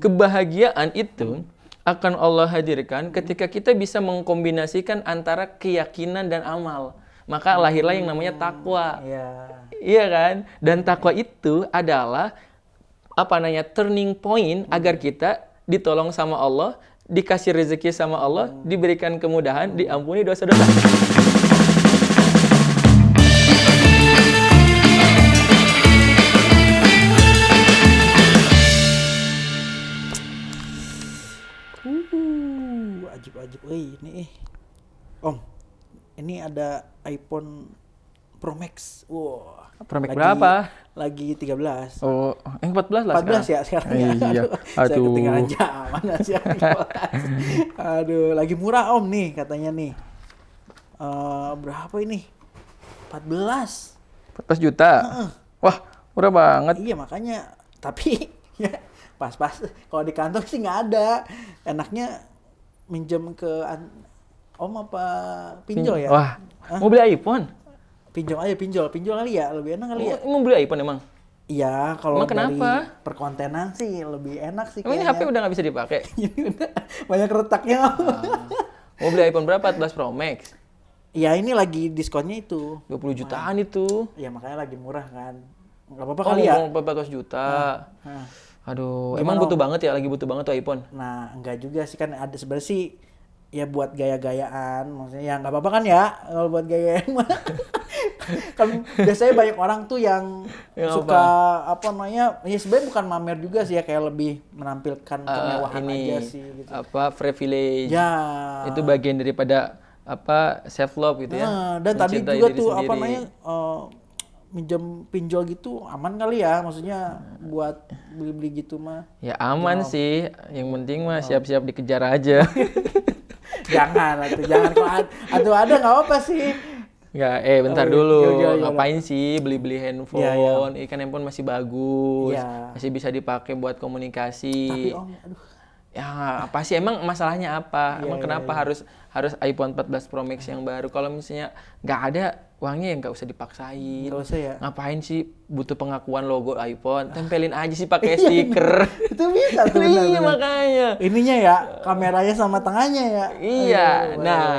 Kebahagiaan itu akan Allah hadirkan ketika kita bisa mengkombinasikan antara keyakinan dan amal. Maka lahirlah yang namanya takwa. Iya kan? Dan takwa itu adalah turning point agar kita ditolong sama Allah, dikasih rezeki sama Allah, diberikan kemudahan, diampuni dosa-dosa. Ajib-ajib, ini Om, ini ada iPhone Pro Max. Wah. Pro Max berapa? Lagi 13. Oh, 14 lah 14 sekarang. ya sekarang. Iya. Saya ketinggalan zaman sih. Aduh, lagi murah Om nih katanya nih. Berapa ini? 14. 14 juta. Wah, murah banget. Iya, makanya. Tapi ya pas-pas kalau di kantor sih nggak ada. Enaknya minjem ke Om apa pinjol ya? Wah, mau beli iPhone? Pinjol kali ya, lebih enak kali ya. Mau beli iPhone emang? Iya, kalau Emang dari kenapa? perkontenan sih lebih enak sih Emang ini kayaknya. HP udah nggak bisa dipakai? Ini udah banyak retaknya. Mau beli iPhone berapa? 14 Pro Max? Ya ini lagi diskonnya itu. 20 jutaan itu. Ya makanya lagi murah kan. Nggak apa-apa Oh, kali ya. mau 14 juta. Nah, Aduh, Gimana, emang butuh Om? banget ya? Lagi butuh banget tuh iPhone. nah, enggak juga sih kan ada sebenarnya sih ya buat gaya-gayaan. Maksudnya ya nggak apa-apa kan ya kalau buat gaya-gayaan mah. Kan biasanya banyak orang tuh yang Yang suka apa namanya? Ya sebenarnya bukan mamer juga sih ya, kayak lebih menampilkan kemewahan Ini aja sih gitu. privilege. Ya. Itu bagian daripada self love gitu ya. Nah, dan tadi Mencintai juga diri tuh sendiri. minjem pinjol gitu aman kali ya, maksudnya buat beli-beli gitu mah. Ya aman sih, yang penting mah siap-siap dikejar aja. Jangan kalau ada nggak apa sih. Ya, bentar Oh, dulu. iya. Ngapain sih beli-beli handphone? Iya. Kan handphone masih bagus, Iya. masih bisa dipakai buat komunikasi. Tapi Om, aduh. Ya, apa sih emang masalahnya apa? Emang kenapa iya. harus iPhone 14 Pro Max yang baru? Kalau misalnya nggak ada uangnya, ya nggak usah dipaksain. Nggak usah ya. Ngapain sih butuh pengakuan logo iPhone? Tempelin aja sih pakai stiker. Itu bisa tuh. Iya benar. makanya. Ininya ya, kameranya sama tengahnya ya. Iya. Aduh, Nah,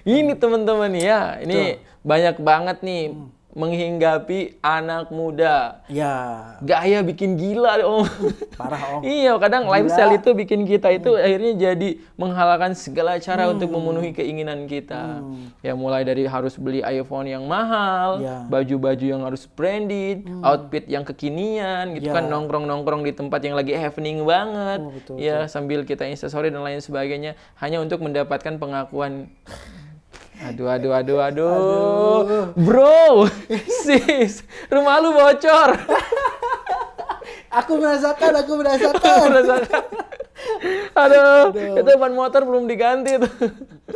ini teman-teman ya, ini banyak banget nih menghinggapi anak muda. Ya, Gaya bikin gila, Om. parah Om. Iya, kadang Gila. lifestyle itu bikin kita itu akhirnya jadi menghalalkan segala cara untuk memenuhi keinginan kita. Ya mulai dari harus beli iPhone yang mahal, Ya. baju-baju yang harus branded, outfit yang kekinian, gitu Ya. kan, nongkrong-nongkrong di tempat yang lagi happening banget. Oh, betul, Ya, sambil kita instastory dan lain sebagainya hanya untuk mendapatkan pengakuan. Aduh. Bro, sis, rumah lu bocor. Aku merasakan. Merasakan. Aduh, itu ban motor belum diganti tuh.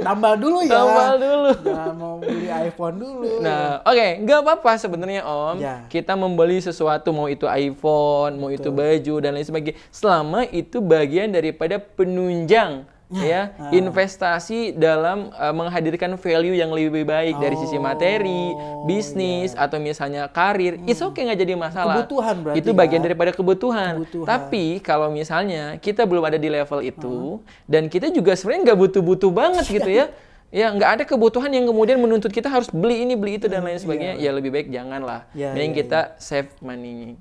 Tambal dulu ya. Tambal dulu. Jangan mau beli iPhone dulu. Nah, oke, nggak apa-apa sebenarnya Om. Ya. Kita membeli sesuatu, mau itu iPhone, mau itu baju dan lain sebagainya, selama itu bagian daripada penunjang ya investasi dalam menghadirkan value yang lebih baik dari sisi materi, bisnis atau misalnya karir. It's okay, nggak jadi masalah. Kebutuhan berarti Itu bagian daripada kebutuhan. Kebutuhan. Tapi kalau misalnya kita belum ada di level itu dan kita juga sebenarnya nggak butuh-butuh banget gitu ya. Ya nggak ada kebutuhan yang kemudian menuntut kita harus beli ini, beli itu dan lain sebagainya. Ya lebih baik janganlah. Ya, Mending kita save money.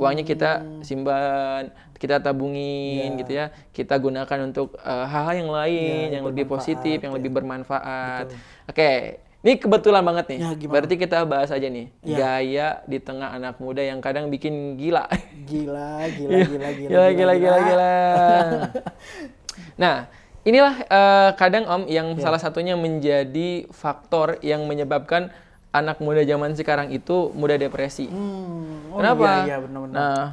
Uangnya kita simpan, kita tabungin gitu ya. Kita gunakan untuk hal-hal yang lain yang lebih positif, yang lebih bermanfaat. Oke, ini kebetulan banget nih. Ya, gimana? Berarti kita bahas aja nih. Ya. Gaya di tengah anak muda yang kadang bikin gila. Gila. Gila. Nah, inilah kadang Om yang salah satunya menjadi faktor yang menyebabkan anak muda zaman sekarang itu mudah depresi. Oh, Kenapa? Iya, benar-benar. Nah,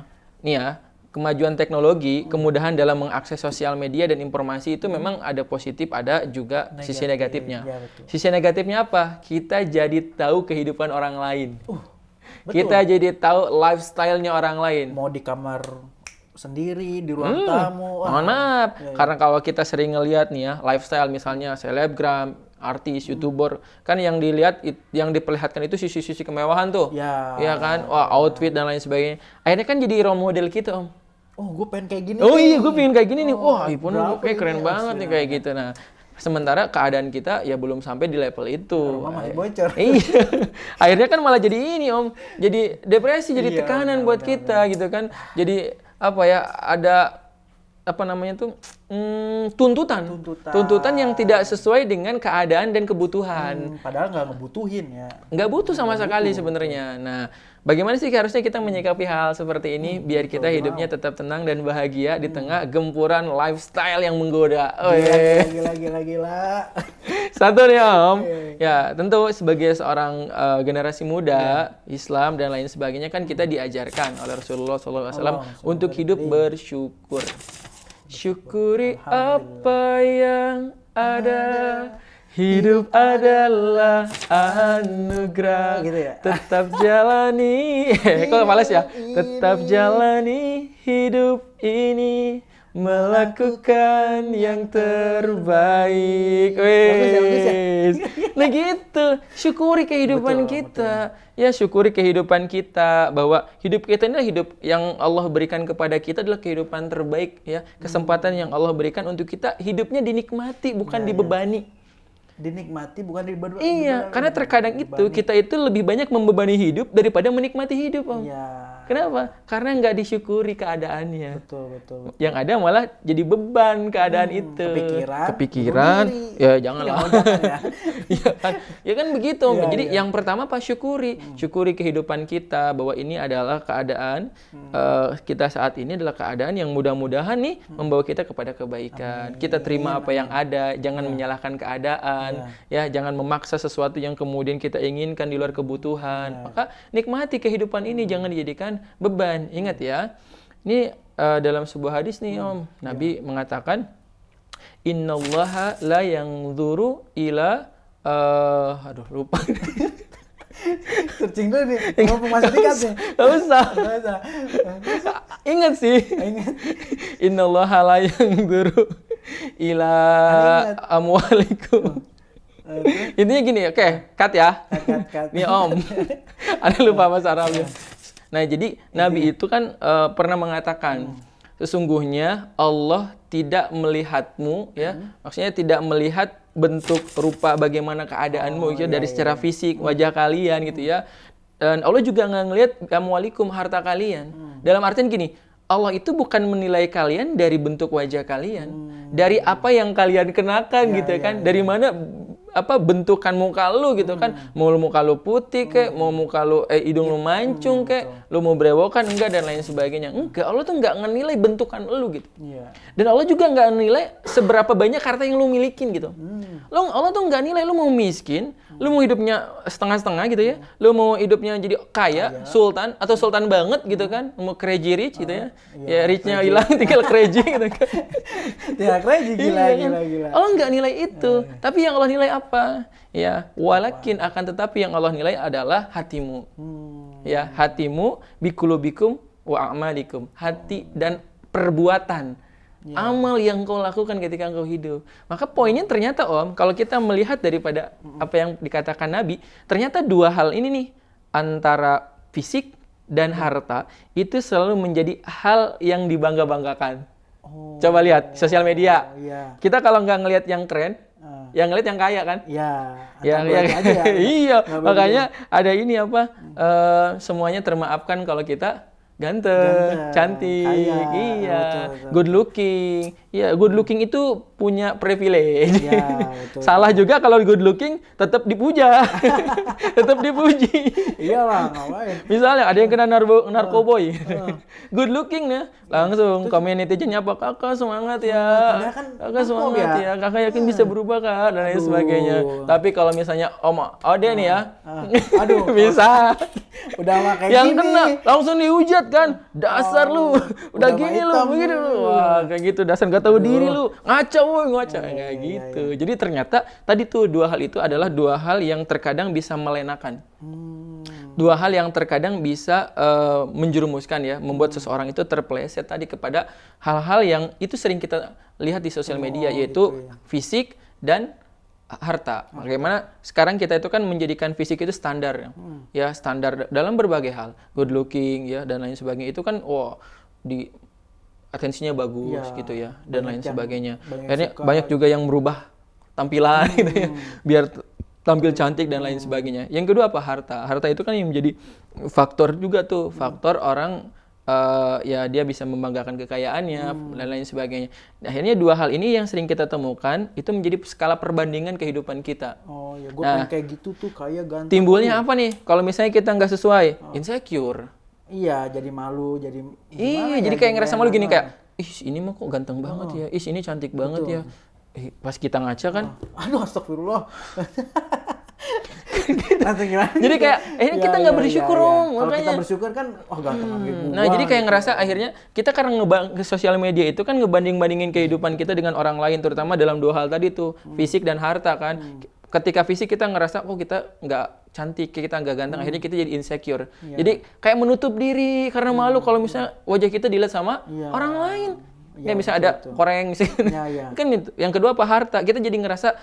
nih ya, kemajuan teknologi, kemudahan dalam mengakses sosial media dan informasi itu memang ada positif, ada juga sisi negatifnya. Ya, betul. Sisi negatifnya apa? Kita jadi tahu kehidupan orang lain. Betul. Kita jadi tahu lifestyle-nya orang lain. Mau di kamar sendiri, di ruang tamu. Mohon maaf, karena kalau kita sering ngelihat nih ya, lifestyle misalnya selebgram, artis, youtuber, kan yang dilihat, yang diperlihatkan itu sisi-sisi kemewahan tuh. Ya. Iya kan? Wah, outfit dan lain sebagainya. Akhirnya kan jadi role model kita, Om. oh gue pengen kayak gini oh nih. iya gue pengen kayak gini nih, wah iPhone berapa kayak keren ini? banget nih kayak gitu. Nah sementara keadaan kita ya belum sampai di level itu. Rumah masih bocor. Iya. Akhirnya kan malah jadi ini Om, jadi depresi, jadi Iya, tekanan buat kita gitu kan. Jadi apa ya, ada apa namanya tuh tuntutan yang tidak sesuai dengan keadaan dan kebutuhan. Padahal nggak ngebutuhin ya. Nggak butuh sama sekali sebenarnya. Nah, bagaimana sih harusnya kita menyikapi hal seperti ini biar kita hidupnya tetap tenang dan bahagia di tengah gempuran lifestyle yang menggoda. Oh, Gila. Satu nih Om. Ya, tentu sebagai seorang generasi muda, Islam dan lain sebagainya kan kita diajarkan oleh Rasulullah SAW untuk hidup bersyukur. Syukuri apa yang ada. Hidup adalah anugerah. Gitu ya? Tetap jalani. Kok males ya? Tetap jalani hidup ini, melakukan yang terbaik. Bagus ya? Nah gitu, syukuri kehidupan kita. Ya syukuri kehidupan kita, bahwa hidup kita ini adalah hidup yang Allah berikan kepada kita adalah kehidupan terbaik ya. Kesempatan yang Allah berikan untuk kita hidupnya dinikmati, bukan dibebani. Dinikmati bukan dibebani. Iya, karena terkadang itu kita itu lebih banyak membebani hidup daripada menikmati hidup, Om. Iya. Kenapa? Karena nggak disyukuri keadaannya. Betul. Yang ada malah jadi beban keadaan itu. Kepikiran. Ya janganlah. Ya kan? Ya kan begitu. Jadi yang pertama Pak syukuri. Syukuri kehidupan kita, bahwa ini adalah keadaan kita saat ini adalah keadaan yang mudah-mudahan nih membawa kita kepada kebaikan. Kita terima apa yang ada, jangan menyalahkan keadaan. Ya, jangan memaksa sesuatu yang kemudian kita inginkan di luar kebutuhan. Maka nikmati kehidupan ini, jangan dijadikan beban. Ingat ya, ini dalam sebuah hadis nih Om, Nabi mengatakan, Innallaha la yanzuru ila aduh lupa. Searching dulu nih, mau masuk tiket nih. Gak usah. Ingat sih. Innallaha la yanzuru ila amwalikum. Intinya gini, oke, cut ya. Cut. Nih Om, ada lupa bahasa Arabnya. Nah jadi Nabi itu kan pernah mengatakan, sesungguhnya Allah tidak melihatmu, ya, maksudnya tidak melihat bentuk rupa bagaimana keadaanmu gitu, dari secara fisik wajah kalian gitu ya. Dan Allah juga nggak ngelihat amwalikum, harta kalian. Dalam artian gini, Allah itu bukan menilai kalian dari bentuk wajah kalian, dari apa yang kalian kenakan gitu kan, dari mana apa bentukan muka lu gitu kan, mau muka lu putih kek, mau muka lu hidung lu mancung kek, lu mau brewokan enggak dan lain sebagainya. Enggak, Allah tuh nggak ngenilai bentukan lu gitu. Dan Allah juga nggak nilai seberapa banyak harta yang lu milikin gitu. Allah tuh nggak nilai lu mau miskin, lu mau hidupnya setengah-setengah gitu ya, lu mau hidupnya jadi kaya, sultan atau sultan banget gitu kan, mau crazy rich gitu ya. Ya richnya hilang tinggal crazy gitu kan. Ya crazy gila. Allah nggak nilai itu, tapi yang Allah nilai apa? Ya, walakin akan tetapi yang Allah nilai adalah hatimu. Ya, hatimu bikulubikum wa amalikum. Hati dan perbuatan. Amal yang kau lakukan ketika engkau hidup. Maka poinnya ternyata Om, kalau kita melihat daripada apa yang dikatakan Nabi, ternyata dua hal ini nih, antara fisik dan harta, itu selalu menjadi hal yang dibangga-banggakan. Coba lihat sosial media. Kita kalau nggak ngelihat yang keren, yang ngeliat yang kaya kan? Yang aja ya. Iya, makanya ada ini apa? Semuanya termaafkan kalau kita ganteng, cantik, kaya, iya, betul. Good looking. Ya, good looking itu punya privilege. Ya, betul. Salah juga kalau good looking tetap dipuja. Tetap dipuji. Iyalah, ngapain? Misalnya ada yang kena narkoboy. Good looking ya, langsung komen netizennya apa, kakak semangat ya. Kakak semangat ya. Kakak yakin bisa berubah Kak dan lain sebagainya. Tapi kalau misalnya Ode nih ya. Aduh, bisa. Udah kayak yang gini. Kena langsung dihujat kan, dasar lu, udah gini lu, begini lu, wah kayak gitu, dasar gak tahu diri lu, ngaca kayak gitu. Jadi ternyata tadi tuh dua hal itu adalah dua hal yang terkadang bisa melenakan, dua hal yang terkadang bisa menjerumuskan ya, membuat seseorang itu terpeleset tadi kepada hal-hal yang itu sering kita lihat di sosial media, yaitu fisik dan harta. Bagaimana sekarang kita itu kan menjadikan fisik itu standar ya, standar dalam berbagai hal, good looking ya dan lain sebagainya, itu kan atensinya bagus Iya, gitu ya dan lain sebagainya. banyak Akhirnya suka. banyak juga yang merubah tampilan gitu ya biar tampil cantik dan lain sebagainya. Yang kedua apa? Harta. Harta itu kan yang menjadi faktor juga tuh, faktor orang ya dia bisa membanggakan kekayaannya dan lain sebagainya. Akhirnya dua hal ini yang sering kita temukan itu menjadi skala perbandingan kehidupan kita. Oh ya, gue pengen kayak gitu tuh, kaya ganteng. Timbulnya apa nih? Kalau misalnya kita nggak sesuai, insecure. Iya, jadi malu, jadi Iya, jadi kayak ngerasa malu gini kayak, ih ini mah kok ganteng banget ya, ih ini cantik banget ya. Pas kita ngaca kan, aduh astagfirullah. Langsung gimana? jadi kayak kita nggak bersyukur dong, Kalau makanya. kita bersyukur kan, oh ganteng lagi gua. Nah, jadi kayak ngerasa akhirnya kita karena ke sosial media itu kan ngebanding-bandingin kehidupan kita dengan orang lain, terutama dalam dua hal tadi tuh, fisik dan harta kan. Ketika fisik kita ngerasa, oh kita nggak cantik, kita nggak ganteng, akhirnya kita jadi insecure. Jadi kayak menutup diri karena malu kalau misalnya wajah kita dilihat sama orang lain. Ya, misalnya ada koreng misalnya. Kan itu. Yang kedua apa? Harta. Kita jadi ngerasa,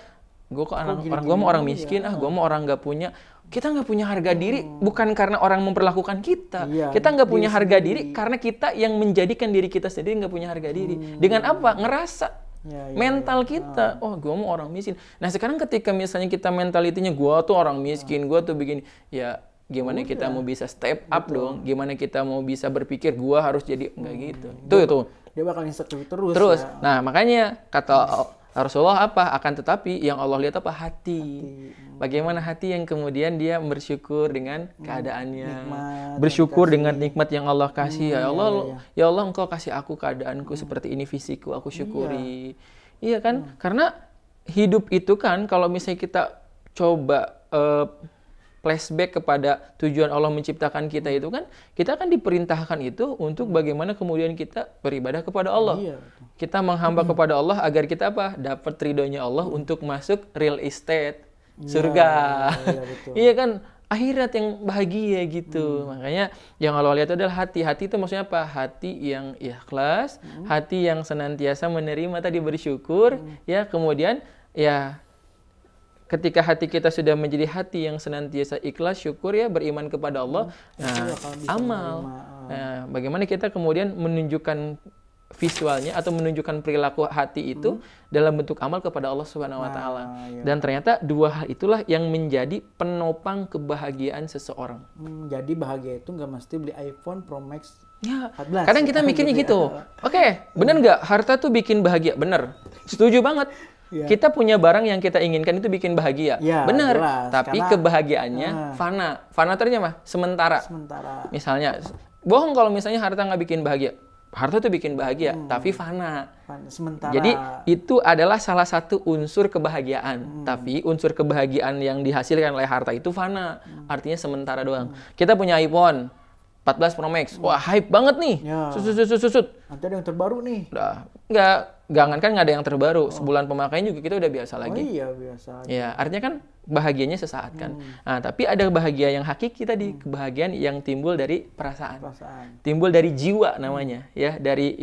gue kok gue mau orang miskin, gue mau orang nggak punya. Kita nggak punya harga diri bukan karena orang memperlakukan kita. Kita nggak punya harga diri karena kita yang menjadikan diri kita sendiri nggak punya harga diri. Dengan apa? Ngerasa. Mental kita, oh gue mau orang miskin. Nah sekarang ketika misalnya kita mentalitinya gue tuh orang miskin, gue tuh begini, ya gimana kita mau bisa step up dong? Gimana kita mau bisa berpikir gue harus jadi enggak gitu? Tuh. Dia bakal insecure terus. Ya. Nah makanya kata Rasulullah apa? Akan tetapi yang Allah lihat apa? Hati. Bagaimana hati yang kemudian dia bersyukur dengan keadaannya, bersyukur dengan nikmat yang Allah kasih. Ya Allah, Engkau kasih aku keadaanku seperti ini, fisikku, aku syukuri. Iya kan? Karena hidup itu kan kalau misalnya kita coba flashback kepada tujuan Allah menciptakan kita itu kan, kita kan diperintahkan itu untuk bagaimana kemudian kita beribadah kepada Allah. Kita menghamba kepada Allah agar kita apa? Dapat ridhonya Allah untuk masuk real estate. Surga. Iya kan, akhirat yang bahagia gitu. Makanya yang Allah lihat adalah hati. Hati itu maksudnya apa? Hati yang ikhlas, hati yang senantiasa menerima tadi, bersyukur, ya kemudian ya ketika hati kita sudah menjadi hati yang senantiasa ikhlas, syukur ya, beriman kepada Allah. Nah, amal. Nah, bagaimana kita kemudian menunjukkan visualnya atau menunjukkan perilaku hati itu dalam bentuk amal kepada Allah Subhanahu wa taala. Dan ternyata dua hal itulah yang menjadi penopang kebahagiaan seseorang. Jadi bahagia itu nggak mesti beli iPhone Pro Max 14. Kadang kita mikirnya gitu. Oke, bener nggak? Harta tuh bikin bahagia. Bener. Setuju banget. Kita punya barang yang kita inginkan itu bikin bahagia. Bener. Tapi kebahagiaannya fana. Fana ternyata apa? Sementara. Misalnya, bohong kalau misalnya harta nggak bikin bahagia. Harta tuh bikin bahagia, tapi fana. Sementara. Jadi itu adalah salah satu unsur kebahagiaan. Tapi unsur kebahagiaan yang dihasilkan oleh harta itu fana. Artinya sementara doang. Kita punya iPhone 14 Pro Max. Wah, hype banget nih. Susut. Nanti ada yang terbaru nih. Udah. Jangan nggak ada yang terbaru. Sebulan pemakaian juga kita udah biasa lagi. Oh iya, biasa. Ya, artinya kan bahagianya sesaat kan. Nah, tapi ada bahagia yang hakiki tadi, kebahagiaan yang timbul dari perasaan. Timbul dari jiwa namanya, ya, dari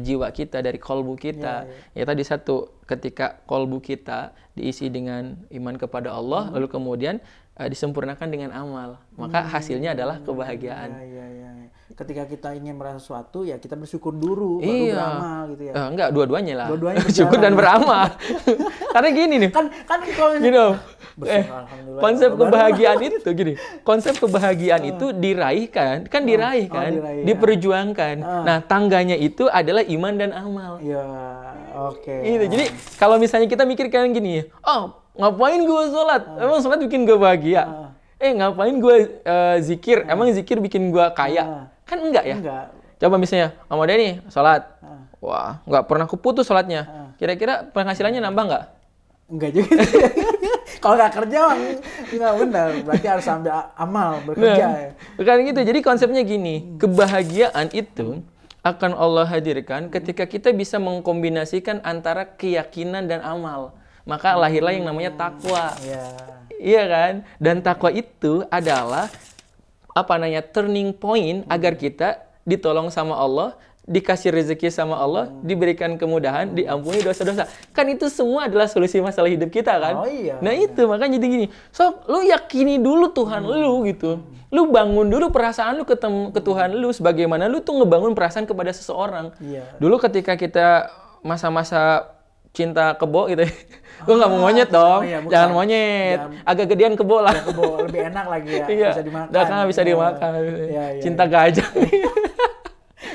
jiwa kita, dari kolbu kita. Ya tadi satu, ketika kolbu kita diisi dengan iman kepada Allah, lalu kemudian disempurnakan dengan amal, maka hasilnya adalah kebahagiaan. Ketika kita ingin merasa sesuatu, ya kita bersyukur dulu, baru beramal gitu ya. Enggak, dua-duanya lah. Dua-duanya bersyukur dan beramal. Karena gini nih. Kan kalau gitu. Konsep kebahagiaan itu gini. Konsep kebahagiaan itu diraih kan, diperjuangkan. Nah, tangganya itu adalah iman dan amal. Ya, oke. Gitu. Jadi kalau misalnya kita mikir kayak gini, oh ngapain gue sholat? Emang sholat bikin gue bahagia? Ngapain gue zikir? Emang zikir bikin gue kaya? Kan enggak ya? Enggak. Coba misalnya, Om Ade nih sholat. Wah, nggak pernah keputus sholatnya. Kira-kira penghasilannya nambah nggak? Enggak juga. Kalau nggak kerja nggak benar. Berarti harus sambil amal, bekerja. Kan gitu. Jadi konsepnya gini, kebahagiaan itu akan Allah hadirkan ketika kita bisa mengkombinasikan antara keyakinan dan amal. Maka lahirlah yang namanya takwa. Iya kan? Dan takwa itu adalah turning point agar kita ditolong sama Allah dikasih rezeki sama Allah, diberikan kemudahan, diampuni dosa-dosa. Kan itu semua adalah solusi masalah hidup kita kan? Oh iya. Nah itu makanya jadi gini. So, lu yakini dulu Tuhan lu gitu. Lu bangun dulu perasaan lu ke Tuhan lu sebagaimana lu tuh ngebangun perasaan kepada seseorang. Iya. Dulu ketika kita masa-masa cinta kebo gitu. Gue nggak mau monyet dong. iya, bukan. Jangan monyet. Agak gedean kebo lah. Ya, kebo lebih enak lagi ya. Iya. Bisa dimakan. Kan bisa dimakan. Iya, Cinta gajah.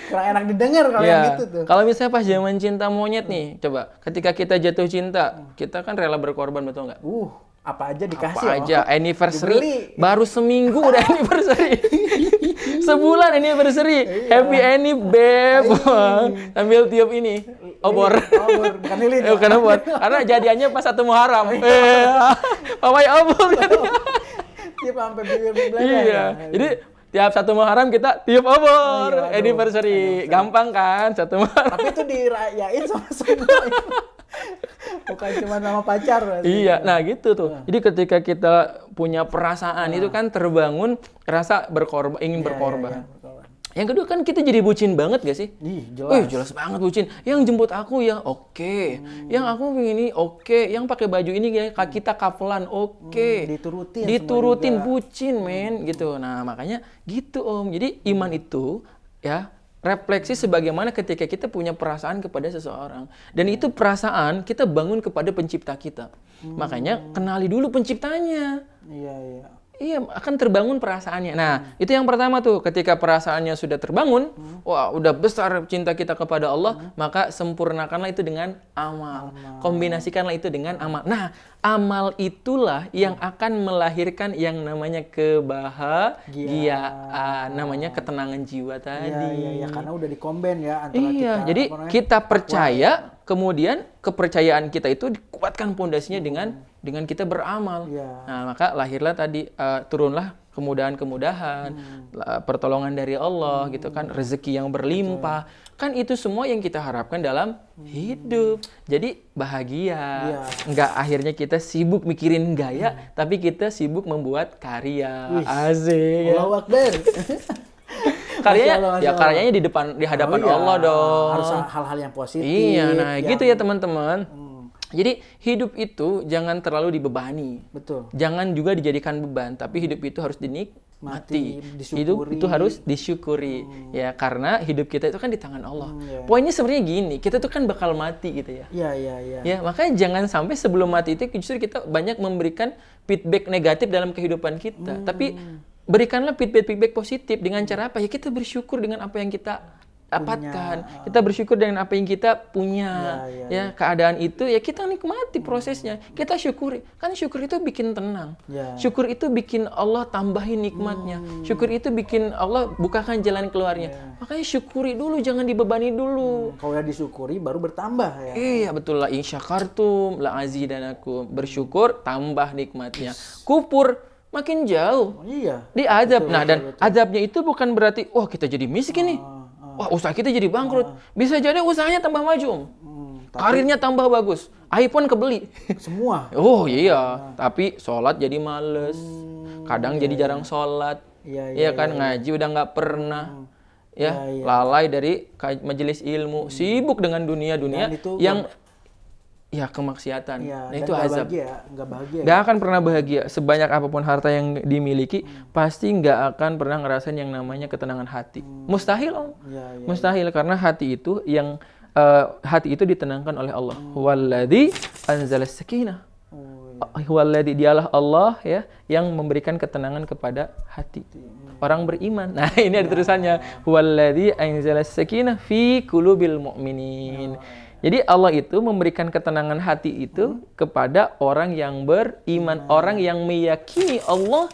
Kurang enak didengar kalau yang gitu tuh. Kalau misalnya pas zaman cinta monyet nih, coba ketika kita jatuh cinta, kita kan rela berkorban, betul nggak? Apa aja dikasih. Apa aja, anniversary, Dibeli. baru seminggu udah anniversary. Sebulan anniversary, happy annie babe. Sambil tiup ini, obor. Obor, bukan lilin. Bukan obor, karena jadiannya pas 1 Muharram. Pawai obor. Tiap sampai bibir belakang. Iya, jadi tiap 1 Muharram kita tiup obor, anniversary. Gampang kan 1 Muharram. Tapi itu dirayain sama semua. Bukan cuma sama pacar. Iya, nah gitu tuh. Jadi ketika kita punya perasaan itu kan terbangun rasa berkorban, ingin berkorban. Yang kedua kan kita jadi bucin banget gak sih? Jelas. Jelas banget bucin. Yang jemput aku ya oke. Yang aku ini oke. Yang pakai baju ini ya kita kapelan oke. Diturutin bucin men gitu. Nah makanya gitu Om. Jadi iman itu ya refleksi sebagaimana ketika kita punya perasaan kepada seseorang. Dan itu perasaan kita bangun kepada pencipta kita. Makanya kenali dulu penciptanya. Iya, akan terbangun perasaannya. Nah, itu yang pertama tuh. Ketika perasaannya sudah terbangun, wah, udah besar cinta kita kepada Allah, maka sempurnakanlah itu dengan amal. Kombinasikanlah itu dengan amal. Nah, amal itulah yang akan melahirkan yang namanya kebahagiaan, namanya ketenangan jiwa tadi. Iya, karena udah dikomben ya antara kita. Jadi kita percaya, kemudian kepercayaan kita itu dikuatkan pondasinya dengan kita beramal. Nah, maka lahirlah tadi turunlah kemudahan-kemudahan, pertolongan dari Allah gitu kan, rezeki yang berlimpah. Kan itu semua yang kita harapkan dalam hidup. Jadi bahagia. Enggak akhirnya kita sibuk mikirin gaya, tapi kita sibuk membuat karya. Asik. Allahu Akbar. Karyanya di hadapan Allah dong. Harus hal-hal yang positif. Iya, nah gitu ya teman-teman. Jadi hidup itu jangan terlalu dibebani. Betul. Jangan juga dijadikan beban, tapi hidup itu harus dinikmati. Hidup itu harus disyukuri. Ya, karena hidup kita itu kan di tangan Allah. Poinnya sebenarnya gini, kita tuh kan bakal mati gitu ya. Iya. Ya, makanya jangan sampai sebelum mati itu justru kita banyak memberikan feedback negatif dalam kehidupan kita. Tapi berikanlah feedback positif dengan cara apa? Ya kita bersyukur dengan apa yang kita dapatkan. Kita bersyukur dengan apa yang kita punya. Ya, keadaan itu ya kita nikmati prosesnya. Kita syukuri. Kan syukur itu bikin tenang. Syukur itu bikin Allah tambahin nikmatnya. Syukur itu bikin Allah bukakan jalan keluarnya. Makanya syukuri dulu, jangan dibebani dulu. Kalau udah disyukuri baru bertambah ya. Iya, betul lah. In syakartum la azidanakum. Bersyukur tambah nikmatnya. Kufur makin jauh. Diazab. Nah, dan azabnya itu bukan berarti wah kita jadi miskin nih. Wah, usaha kita jadi bangkrut. Bisa jadi usahanya tambah maju. Karirnya tambah bagus. iPhone kebeli. Semua. Oh iya. Tapi sholat jadi males. Kadang jadi jarang sholat. Iya kan, ngaji udah nggak pernah. Ya, lalai dari majelis ilmu. Sibuk dengan dunia yang ya kemaksiatan. Nah, itu azab. Nggak bahagia. Nggak akan pernah bahagia. Sebanyak apapun harta yang dimiliki, pasti nggak akan pernah ngerasain yang namanya ketenangan hati. Mustahil, Om. Mustahil, karena hati itu ditenangkan oleh Allah. Huwaladzi anzalas sakinah. Huwaladzi, dialah Allah ya yang memberikan ketenangan kepada hati orang beriman. Nah, ini ada tulisannya. Huwaladzi anzalas sakinah fi qulubil mu'minin. Jadi Allah itu memberikan ketenangan hati itu kepada orang yang beriman, orang yang meyakini Allah,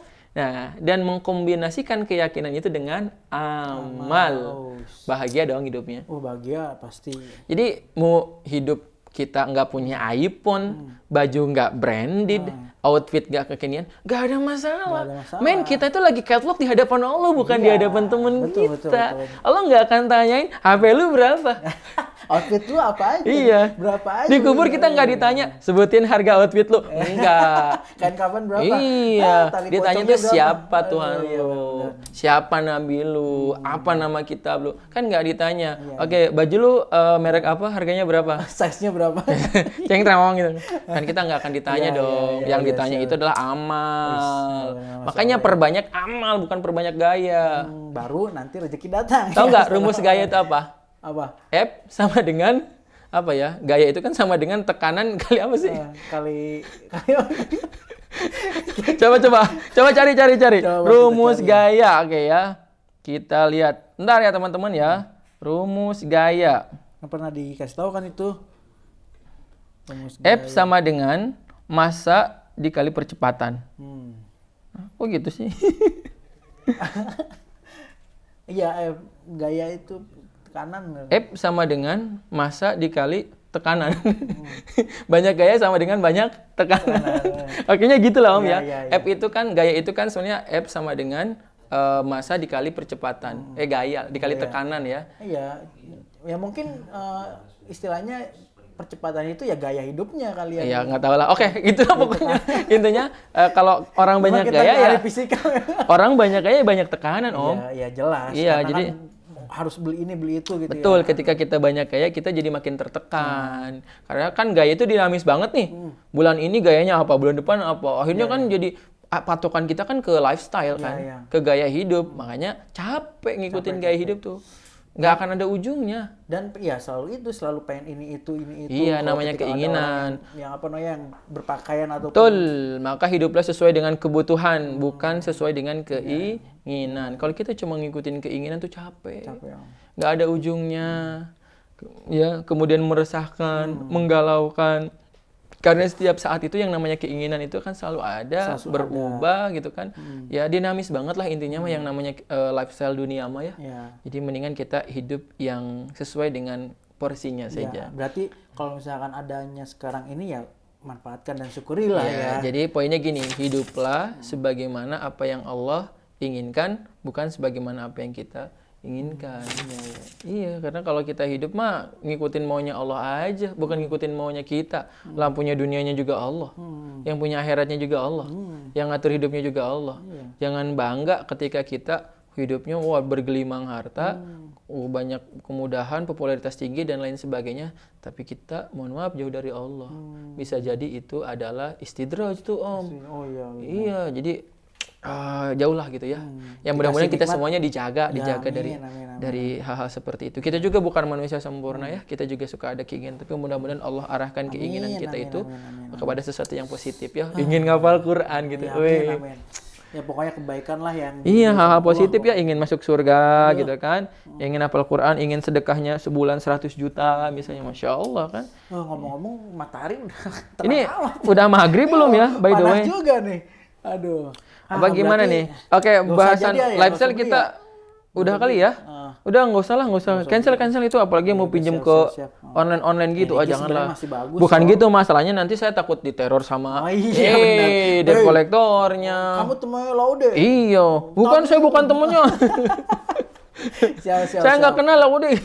dan mengkombinasikan keyakinan itu dengan amal. Bahagia dong hidupnya. Oh, bahagia pasti. Jadi mau hidup kita nggak punya iPhone, baju nggak branded, outfit nggak kekinian, nggak ada masalah. Men, kita itu lagi catwalk di hadapan Allah, bukan di hadapan temen kita. Allah nggak akan tanyain HP lu berapa. Outfit lu apa aja? Iya. Berapa aja? Di kubur kita nggak ditanya, sebutin harga outfit lu. Enggak. Kain kapan berapa? Iya. Tali Ditanya pocongnya tuh berapa? siapa Tuhan Iya, lu, benar. siapa nabi lu, apa nama kitab lu. Kan nggak ditanya. Oke, baju lu merek apa, harganya berapa? Size-nya berapa? Ceng terawang gitu. Kan kita nggak akan ditanya Iya, dong. iya, Yang iya, ditanya siap. itu adalah amal. Masya Makanya Allah. perbanyak amal, bukan perbanyak gaya. Baru nanti rezeki datang. Tahu nggak rumus gaya itu apa? Apa? F sama dengan apa ya? Gaya itu kan sama dengan tekanan kali apa sih? Kali Coba cari. Coba kita Rumus cari, gaya, oke ya. Kita lihat. Ntar ya teman-teman ya. Rumus gaya. nggak pernah dikasih tahu kan itu. Rumus F sama dengan massa dikali percepatan. Hmm. Kok gitu sih? Iya, gaya itu tekanan. F sama dengan massa dikali tekanan. Banyak gaya sama dengan banyak tekanan. Akhirnya gitu lah Om Iya, ya. iya, iya. F itu kan, gaya itu kan sebenarnya F sama dengan massa dikali percepatan. Gaya dikali tekanan ya. Iya, ya mungkin istilahnya percepatan itu ya gaya hidupnya kali ya. Ya nggak tahu lah. Oke, itulah pokoknya. Intinya kalau orang banyak Kita gaya nggak ya, ahli fisika. orang banyak gaya banyak tekanan Om. Iya, jelas. Iya, Karena jadi kan harus beli ini beli itu gitu betul, ya. ketika kita banyak gaya, kita jadi makin tertekan. Karena kan gaya itu dinamis banget nih. Bulan ini gayanya apa, bulan depan apa. Akhirnya kan jadi patokan kita kan ke lifestyle kan, iya. ke gaya hidup. Makanya capek ngikutin gaya hidup tuh. Nggak akan ada ujungnya. Dan ya selalu pengen ini itu. Iya, Kalau namanya ketika ada keinginan. orang yang apa namanya yang berpakaian atau Betul, maka hiduplah sesuai dengan kebutuhan, bukan sesuai dengan keinginan. Kalau kita cuma ngikutin keinginan tuh capek. Nggak ada ujungnya. Ya, kemudian meresahkan, menggalaukan. Karena setiap saat itu yang namanya keinginan itu kan selalu ada, berubah gitu kan. Ya dinamis banget lah intinya mah yang namanya lifestyle dunia mah ya. Jadi mendingan kita hidup yang sesuai dengan porsinya saja. Berarti kalau misalkan adanya sekarang ini ya manfaatkan dan syukurilah ya. Jadi poinnya gini, hiduplah sebagaimana apa yang Allah inginkan, bukan sebagaimana apa yang kita inginkan. Iya, karena kalau kita hidup mah ngikutin maunya Allah aja, bukan ngikutin maunya kita. Lampunya dunianya juga Allah. Yang punya akhiratnya juga Allah. Yang ngatur hidupnya juga Allah. Jangan bangga ketika kita hidupnya bergelimang harta, banyak kemudahan, popularitas tinggi dan lain sebagainya, tapi kita mohon maaf jauh dari Allah. Bisa jadi itu adalah istidraj tuh Om. Iya, jadi jauh lah gitu ya. Yang mudah-mudahan kita semuanya dijaga dari hal-hal seperti itu. Kita juga bukan manusia sempurna ya. Kita juga suka ada keinginan, tapi mudah-mudahan Allah arahkan keinginan kita itu kepada sesuatu yang positif ya. Ingin ngapal Quran gitu. Ya pokoknya kebaikan lah yang iya, hal-hal positif ya, ingin masuk surga gitu kan. Ingin hafal Quran, ingin sedekahnya sebulan 100 juta misalnya. Masya Allah kan. Ngomong-ngomong matahari udah ini udah maghrib belum ya by the way? Panas juga nih. Aduh. Apa gimana nih? Oke, bahasan lifestyle kita udah kali ya? Udah nggak usah. Cancel itu apalagi mau pinjem ke online gitu. Janganlah. Bukan gitu masalahnya, nanti saya takut diteror sama debt collectornya. Kamu temennya Laude? Iya, saya bukan temennya. Saya nggak kenal Laude.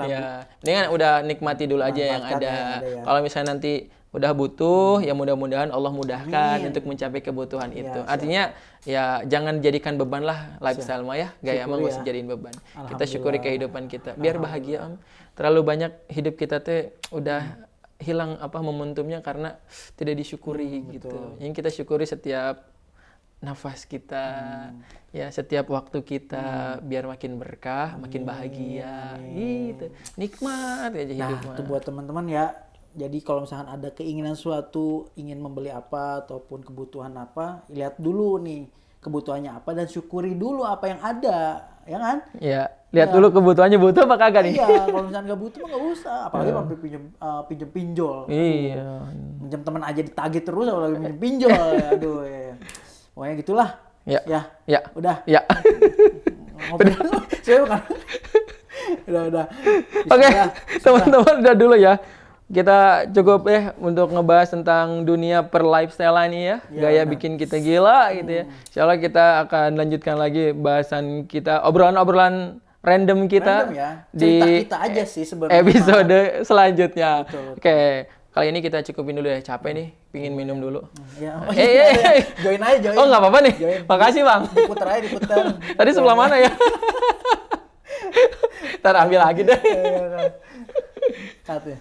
Ya, dengan udah nikmati dulu aja yang ada. Kalau misalnya nanti udah butuh, ya mudah-mudahan Allah mudahkan untuk mencapai kebutuhan itu. Artinya ya jangan jadikan beban lah lifestyle mah ya, gaya mah nggak usah jadiin beban. Kita syukuri kehidupan kita, biar bahagia Om. Terlalu banyak hidup kita teh udah hilang momentumnya karena tidak disyukuri gitu. Yang kita syukuri setiap nafas kita, ya setiap waktu kita, biar makin berkah, makin bahagia, gitu. Nikmat aja hidup. Nah, itu buat teman-teman ya. Jadi kalau misalkan ada keinginan suatu, ingin membeli apa ataupun kebutuhan apa, lihat dulu nih kebutuhannya apa dan syukuri dulu apa yang ada, ya kan? Iya, lihat dulu kebutuhannya butuh apa kagak nih? Iya, kalau misalkan nggak butuh mah nggak usah, apalagi sampai pinjem pinjol. Iya. Pinjam teman aja ditagih terus, apalagi pinjem pinjol. Aduh, ya. Pokoknya gitulah. Ya. Udah. Ya. Ngobrol dulu. Saya bukan. Udah. Oke, teman-teman udah dulu ya. Kita cukup untuk ngebahas tentang dunia per lifestyle ini ya. Gaya bikin kita gila gitu ya. Insyaallah kita akan lanjutkan lagi bahasan kita, obrolan-obrolan random kita Random ya. Cerita di kita aja sih sebenarnya. episode selanjutnya. Betul. Oke, kali ini kita cukupin dulu ya. Capek nih, pingin minum dulu. Ya, join aja, join. Oh, nggak apa-apa nih. Join. Makasih, Bang. Diputer aja, diputer. Tadi sebelah mana ya? Ntar ambil lagi deh. Cut ya.